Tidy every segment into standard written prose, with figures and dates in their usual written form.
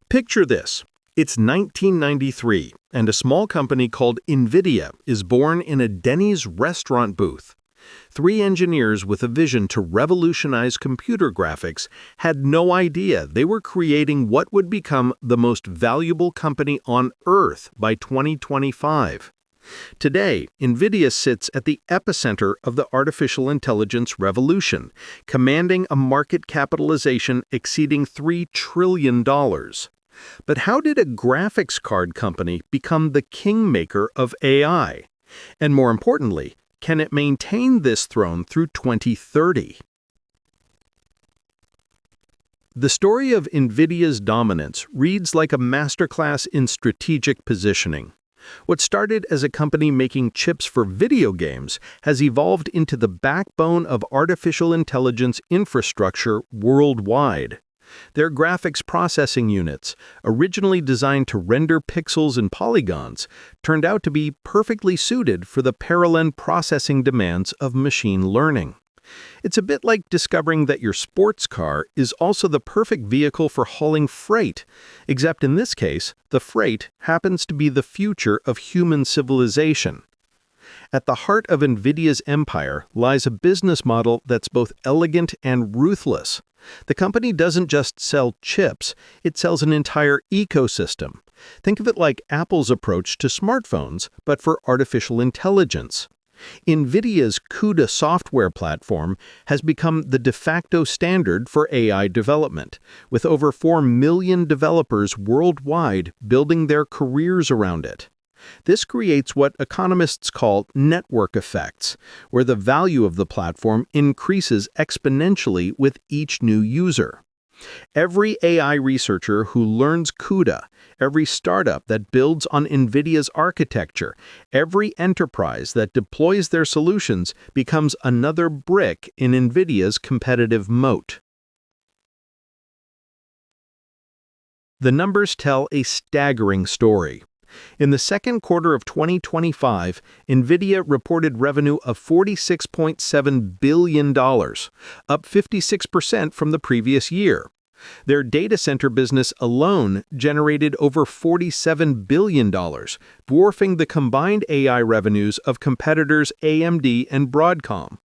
Picture this. It's 1993, and a small company called Nvidia is born in a Denny's restaurant booth. Three engineers with a vision to revolutionize computer graphics had no idea they were creating what would become the most valuable company on Earth by 2025. Today, Nvidia sits at the epicenter of the artificial intelligence revolution, commanding a market capitalization exceeding $3 trillion. But how did a graphics card company become the kingmaker of AI? And more importantly, can it maintain this throne through 2030? The story of Nvidia's dominance reads like a masterclass in strategic positioning. What started as a company making chips for video games has evolved into the backbone of artificial intelligence infrastructure worldwide. Their graphics processing units, originally designed to render pixels and polygons, turned out to be perfectly suited for the parallel processing demands of machine learning. It's a bit like discovering that your sports car is also the perfect vehicle for hauling freight, except in this case, the freight happens to be the future of human civilization. At the heart of Nvidia's empire lies a business model that's both elegant and ruthless. The company doesn't just sell chips, it sells an entire ecosystem. Think of it like Apple's approach to smartphones, but for artificial intelligence. Nvidia's CUDA software platform has become the de facto standard for AI development, with over 4 million developers worldwide building their careers around it. This creates what economists call network effects, where the value of the platform increases exponentially with each new user. Every AI researcher who learns CUDA, every startup that builds on Nvidia's architecture, every enterprise that deploys their solutions becomes another brick in Nvidia's competitive moat. The numbers tell a staggering story. In the second quarter of 2025, Nvidia reported revenue of $46.7 billion, up 56% from the previous year. Their data center business alone generated over $47 billion, dwarfing the combined AI revenues of competitors AMD and Broadcom.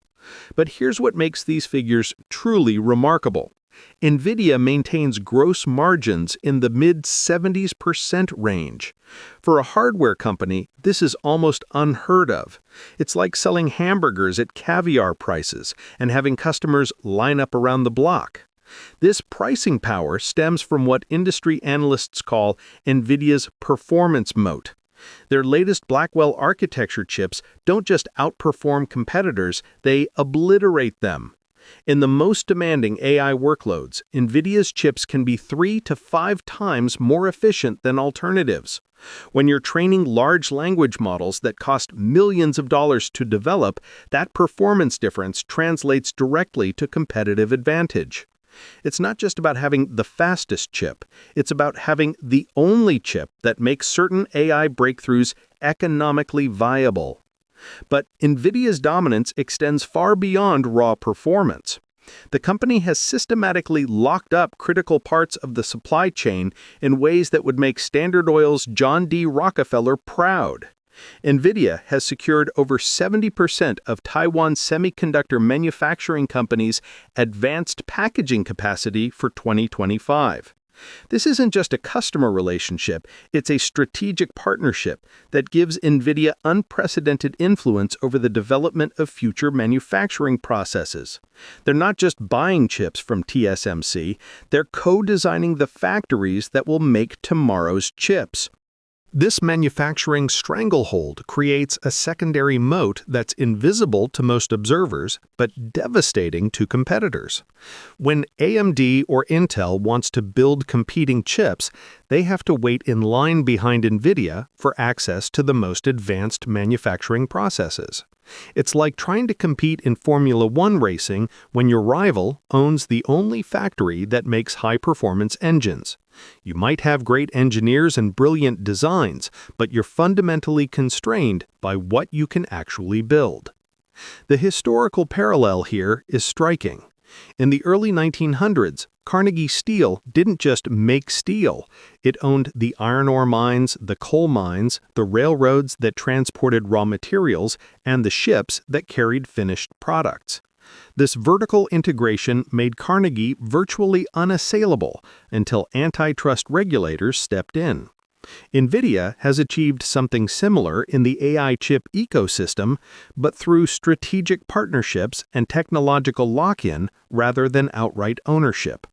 But here's what makes these figures truly remarkable. Nvidia maintains gross margins in the mid-70% range. For a hardware company, this is almost unheard of. It's like selling hamburgers at caviar prices and having customers line up around the block. This pricing power stems from what industry analysts call Nvidia's performance moat. Their latest Blackwell architecture chips don't just outperform competitors, they obliterate them. In the most demanding AI workloads, Nvidia's chips can be 3 to 5 times more efficient than alternatives. When you're training large language models that cost millions of dollars to develop, that performance difference translates directly to competitive advantage. It's not just about having the fastest chip, it's about having the only chip that makes certain AI breakthroughs economically viable. But Nvidia's dominance extends far beyond raw performance. The company has systematically locked up critical parts of the supply chain in ways that would make Standard Oil's John D. Rockefeller proud. Nvidia has secured over 70% of Taiwan Semiconductor Manufacturing Company's advanced packaging capacity for 2025. This isn't just a customer relationship, it's a strategic partnership that gives Nvidia unprecedented influence over the development of future manufacturing processes. They're not just buying chips from TSMC, they're co-designing the factories that will make tomorrow's chips. This manufacturing stranglehold creates a secondary moat that's invisible to most observers, but devastating to competitors. When AMD or Intel wants to build competing chips, they have to wait in line behind Nvidia for access to the most advanced manufacturing processes. It's like trying to compete in Formula One racing when your rival owns the only factory that makes high-performance engines. You might have great engineers and brilliant designs, but you're fundamentally constrained by what you can actually build. The historical parallel here is striking. In the early 1900s, Carnegie Steel didn't just make steel. It owned the iron ore mines, the coal mines, the railroads that transported raw materials, and the ships that carried finished products. This vertical integration made Carnegie virtually unassailable until antitrust regulators stepped in. Nvidia has achieved something similar in the AI chip ecosystem, but through strategic partnerships and technological lock-in rather than outright ownership.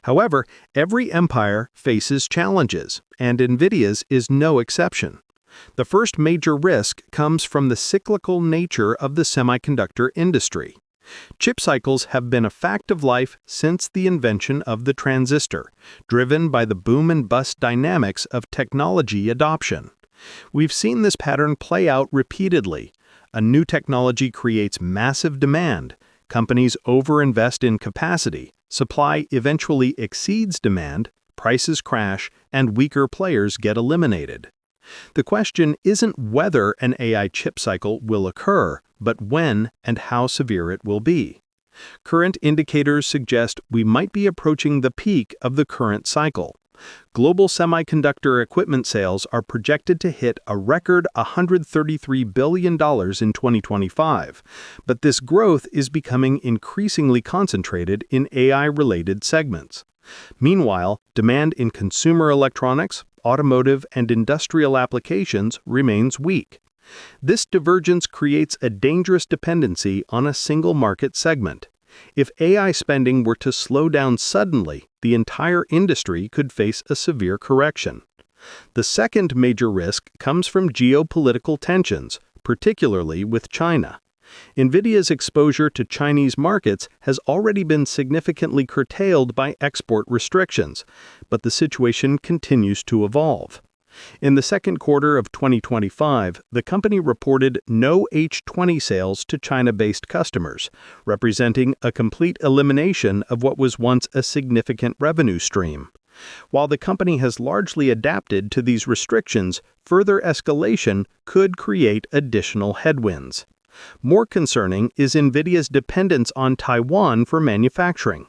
However, every empire faces challenges, and Nvidia's is no exception. The first major risk comes from the cyclical nature of the semiconductor industry. Chip cycles have been a fact of life since the invention of the transistor, driven by the boom and bust dynamics of technology adoption. We've seen this pattern play out repeatedly. A new technology creates massive demand. Companies overinvest in capacity. Supply eventually exceeds demand, prices crash, and weaker players get eliminated. The question isn't whether an AI chip cycle will occur, but when and how severe it will be. Current indicators suggest we might be approaching the peak of the current cycle. Global semiconductor equipment sales are projected to hit a record $133 billion in 2025, but this growth is becoming increasingly concentrated in AI-related segments. Meanwhile, demand in consumer electronics, automotive, and industrial applications remains weak. This divergence creates a dangerous dependency on a single market segment. If AI spending were to slow down suddenly, the entire industry could face a severe correction. The second major risk comes from geopolitical tensions, particularly with China. Nvidia's exposure to Chinese markets has already been significantly curtailed by export restrictions, but the situation continues to evolve. In the second quarter of 2025, the company reported no H20 sales to China-based customers, representing a complete elimination of what was once a significant revenue stream. While the company has largely adapted to these restrictions, further escalation could create additional headwinds. More concerning is Nvidia's dependence on Taiwan for manufacturing.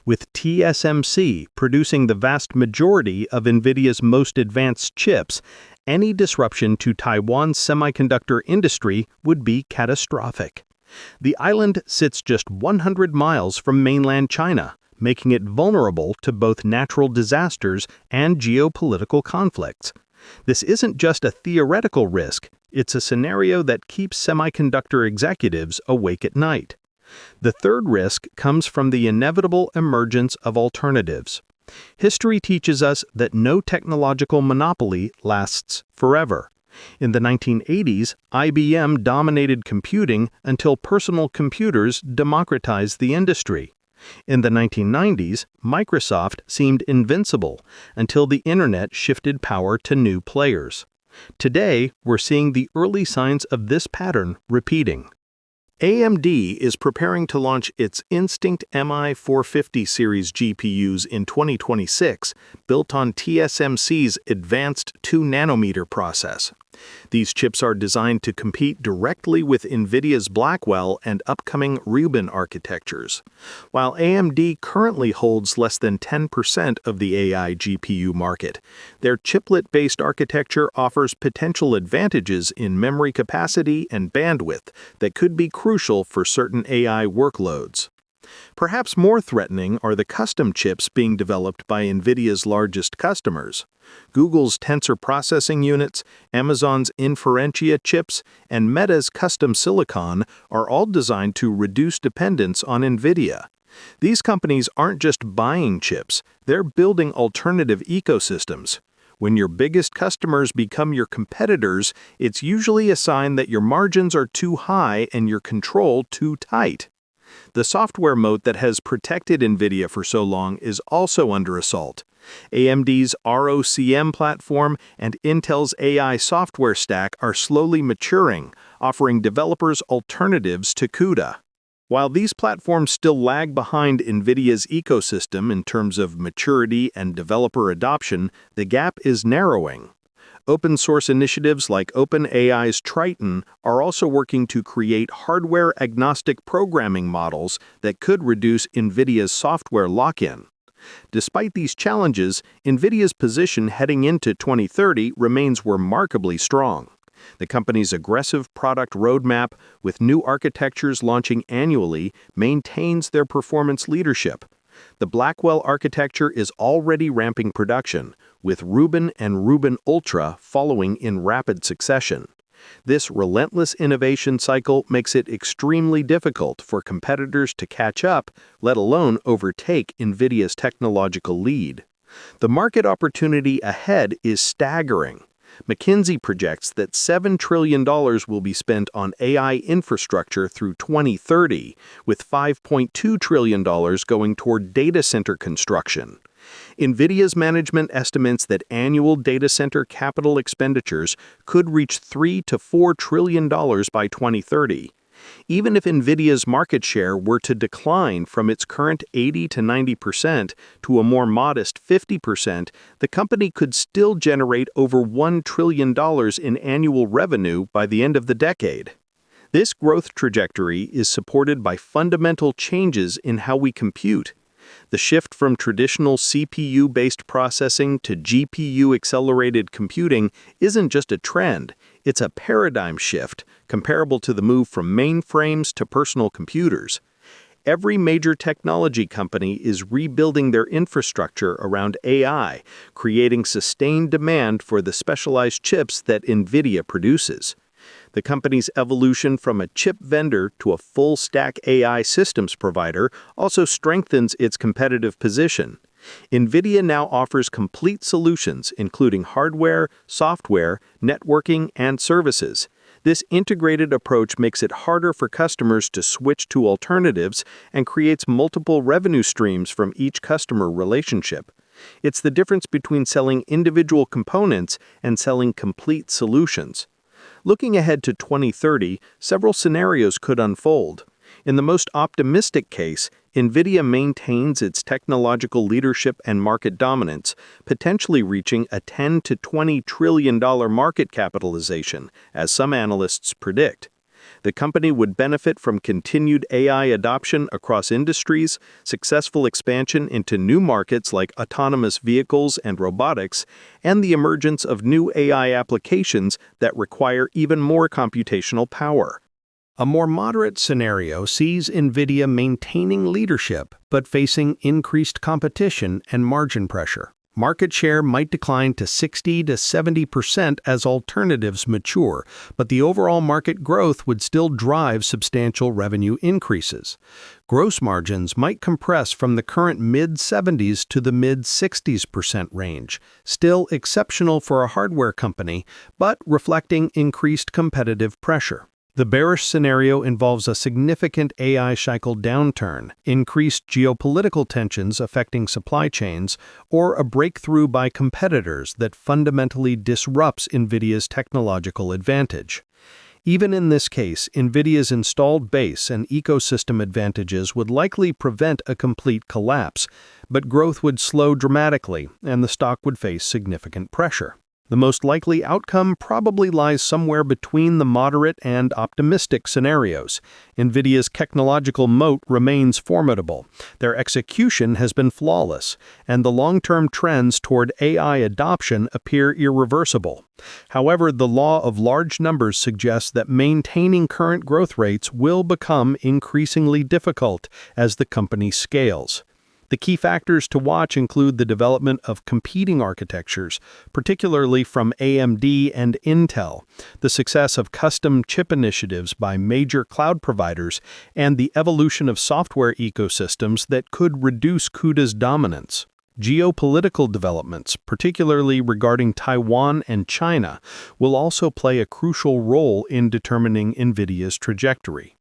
With TSMC producing the vast majority of Nvidia's most advanced chips, any disruption to Taiwan's semiconductor industry would be catastrophic. The island sits just 100 miles from mainland China, making it vulnerable to both natural disasters and geopolitical conflicts. This isn't just a theoretical risk, it's a scenario that keeps semiconductor executives awake at night. The third risk comes from the inevitable emergence of alternatives. History teaches us that no technological monopoly lasts forever. In the 1980s, IBM dominated computing until personal computers democratized the industry. In the 1990s, Microsoft seemed invincible until the internet shifted power to new players. Today, we're seeing the early signs of this pattern repeating. AMD is preparing to launch its Instinct MI450 series GPUs in 2026, built on TSMC's advanced 2-nanometer process. These chips are designed to compete directly with Nvidia's Blackwell and upcoming Rubin architectures. While AMD currently holds less than 10% of the AI GPU market, their chiplet-based architecture offers potential advantages in memory capacity and bandwidth that could be crucial for certain AI workloads. Perhaps more threatening are the custom chips being developed by Nvidia's largest customers. Google's Tensor processing units, Amazon's Inferentia chips, and Meta's custom silicon are all designed to reduce dependence on Nvidia. These companies aren't just buying chips, they're building alternative ecosystems. When your biggest customers become your competitors, it's usually a sign that your margins are too high and your control too tight. The software moat that has protected Nvidia for so long is also under assault. AMD's ROCm platform and Intel's AI software stack are slowly maturing, offering developers alternatives to CUDA. While these platforms still lag behind Nvidia's ecosystem in terms of maturity and developer adoption, the gap is narrowing. Open-source initiatives like OpenAI's Triton are also working to create hardware-agnostic programming models that could reduce Nvidia's software lock-in. Despite these challenges, Nvidia's position heading into 2030 remains remarkably strong. The company's aggressive product roadmap, with new architectures launching annually, maintains their performance leadership. The Blackwell architecture is already ramping production, with Rubin and Rubin Ultra following in rapid succession. This relentless innovation cycle makes it extremely difficult for competitors to catch up, let alone overtake Nvidia's technological lead. The market opportunity ahead is staggering. McKinsey projects that $7 trillion will be spent on AI infrastructure through 2030, with $5.2 trillion going toward data center construction. Nvidia's management estimates that annual data center capital expenditures could reach $3 to $4 trillion by 2030. Even if Nvidia's market share were to decline from its current 80 to 90% to a more modest 50%, the company could still generate over $1 trillion in annual revenue by the end of the decade. This growth trajectory is supported by fundamental changes in how we compute. The shift from traditional CPU-based processing to GPU-accelerated computing isn't just a trend, it's a paradigm shift comparable to the move from mainframes to personal computers. Every major technology company is rebuilding their infrastructure around AI, creating sustained demand for the specialized chips that Nvidia produces. The company's evolution from a chip vendor to a full-stack AI systems provider also strengthens its competitive position. Nvidia now offers complete solutions, including hardware, software, networking, and services. This integrated approach makes it harder for customers to switch to alternatives and creates multiple revenue streams from each customer relationship. It's the difference between selling individual components and selling complete solutions. Looking ahead to 2030, several scenarios could unfold. In the most optimistic case, Nvidia maintains its technological leadership and market dominance, potentially reaching a $10 to $20 trillion market capitalization, as some analysts predict. The company would benefit from continued AI adoption across industries, successful expansion into new markets like autonomous vehicles and robotics, and the emergence of new AI applications that require even more computational power. A more moderate scenario sees Nvidia maintaining leadership but facing increased competition and margin pressure. Market share might decline to 60 to 70% as alternatives mature, but the overall market growth would still drive substantial revenue increases. Gross margins might compress from the current mid-70s to the mid-60s% range, still exceptional for a hardware company, but reflecting increased competitive pressure. The bearish scenario involves a significant AI cycle downturn, increased geopolitical tensions affecting supply chains, or a breakthrough by competitors that fundamentally disrupts Nvidia's technological advantage. Even in this case, Nvidia's installed base and ecosystem advantages would likely prevent a complete collapse, but growth would slow dramatically and the stock would face significant pressure. The most likely outcome probably lies somewhere between the moderate and optimistic scenarios. Nvidia's technological moat remains formidable, their execution has been flawless, and the long-term trends toward AI adoption appear irreversible. However, the law of large numbers suggests that maintaining current growth rates will become increasingly difficult as the company scales. The key factors to watch include the development of competing architectures, particularly from AMD and Intel, the success of custom chip initiatives by major cloud providers, and the evolution of software ecosystems that could reduce CUDA's dominance. Geopolitical developments, particularly regarding Taiwan and China, will also play a crucial role in determining Nvidia's trajectory.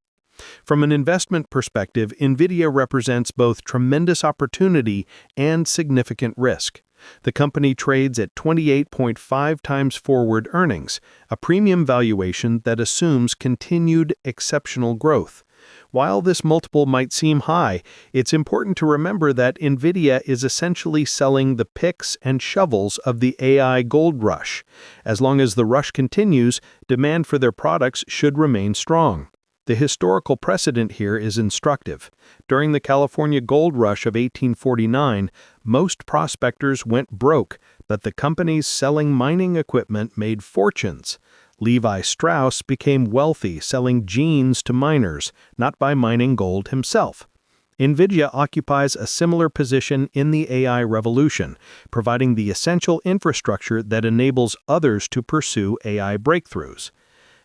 From an investment perspective, Nvidia represents both tremendous opportunity and significant risk. The company trades at 28.5 times forward earnings, a premium valuation that assumes continued exceptional growth. While this multiple might seem high, it's important to remember that Nvidia is essentially selling the picks and shovels of the AI gold rush. As long as the rush continues, demand for their products should remain strong. The historical precedent here is instructive. During the California gold rush of 1849, most prospectors went broke, but the companies selling mining equipment made fortunes. Levi Strauss became wealthy selling jeans to miners, not by mining gold himself. Nvidia occupies a similar position in the AI revolution, providing the essential infrastructure that enables others to pursue AI breakthroughs.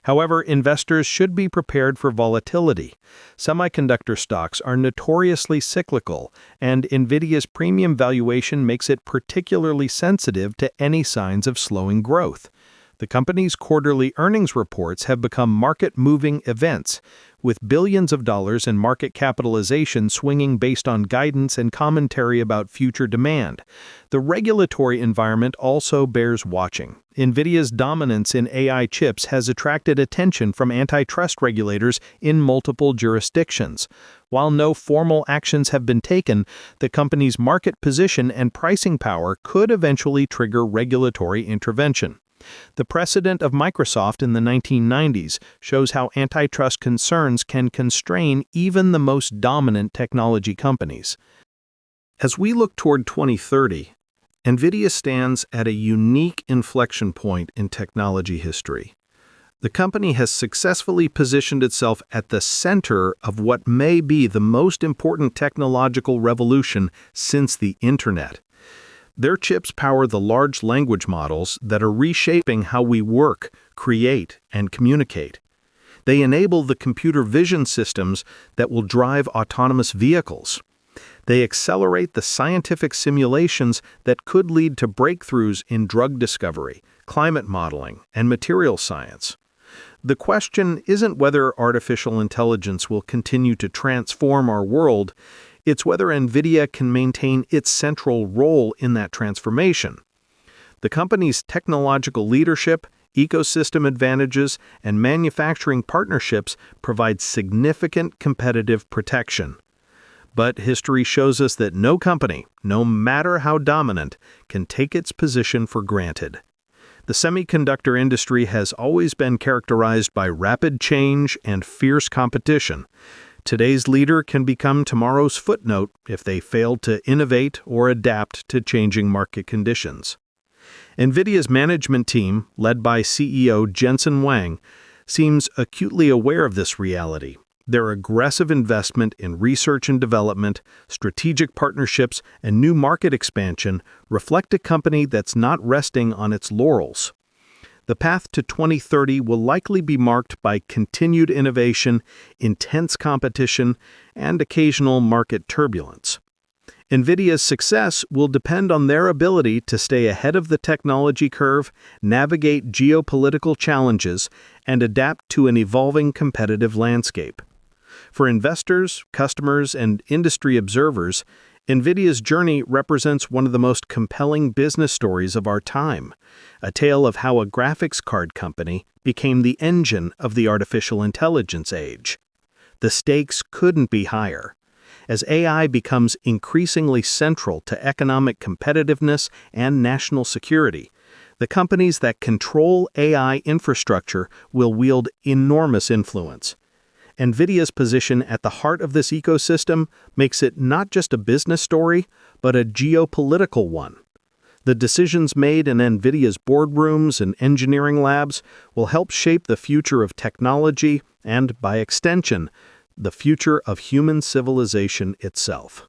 However, investors should be prepared for volatility. Semiconductor stocks are notoriously cyclical, and Nvidia's premium valuation makes it particularly sensitive to any signs of slowing growth. The company's quarterly earnings reports have become market-moving events, with billions of dollars in market capitalization swinging based on guidance and commentary about future demand. The regulatory environment also bears watching. Nvidia's dominance in AI chips has attracted attention from antitrust regulators in multiple jurisdictions. While no formal actions have been taken, the company's market position and pricing power could eventually trigger regulatory intervention. The precedent of Microsoft in the 1990s shows how antitrust concerns can constrain even the most dominant technology companies. As we look toward 2030, Nvidia stands at a unique inflection point in technology history. The company has successfully positioned itself at the center of what may be the most important technological revolution since the Internet. Their chips power the large language models that are reshaping how we work, create, and communicate. They enable the computer vision systems that will drive autonomous vehicles. They accelerate the scientific simulations that could lead to breakthroughs in drug discovery, climate modeling, and material science. The question isn't whether artificial intelligence will continue to transform our world. It's whether Nvidia can maintain its central role in that transformation. The company's technological leadership, ecosystem advantages, and manufacturing partnerships provide significant competitive protection. But history shows us that no company, no matter how dominant, can take its position for granted. The semiconductor industry has always been characterized by rapid change and fierce competition. Today's leader can become tomorrow's footnote if they fail to innovate or adapt to changing market conditions. Nvidia's management team, led by CEO Jensen Huang, seems acutely aware of this reality. Their aggressive investment in research and development, strategic partnerships, and new market expansion reflect a company that's not resting on its laurels. The path to 2030 will likely be marked by continued innovation, intense competition, and occasional market turbulence. Nvidia's success will depend on their ability to stay ahead of the technology curve, navigate geopolitical challenges, and adapt to an evolving competitive landscape. For investors, customers, and industry observers, Nvidia's journey represents one of the most compelling business stories of our time, a tale of how a graphics card company became the engine of the artificial intelligence age. The stakes couldn't be higher. As AI becomes increasingly central to economic competitiveness and national security, the companies that control AI infrastructure will wield enormous influence. Nvidia's position at the heart of this ecosystem makes it not just a business story, but a geopolitical one. The decisions made in Nvidia's boardrooms and engineering labs will help shape the future of technology and, by extension, the future of human civilization itself.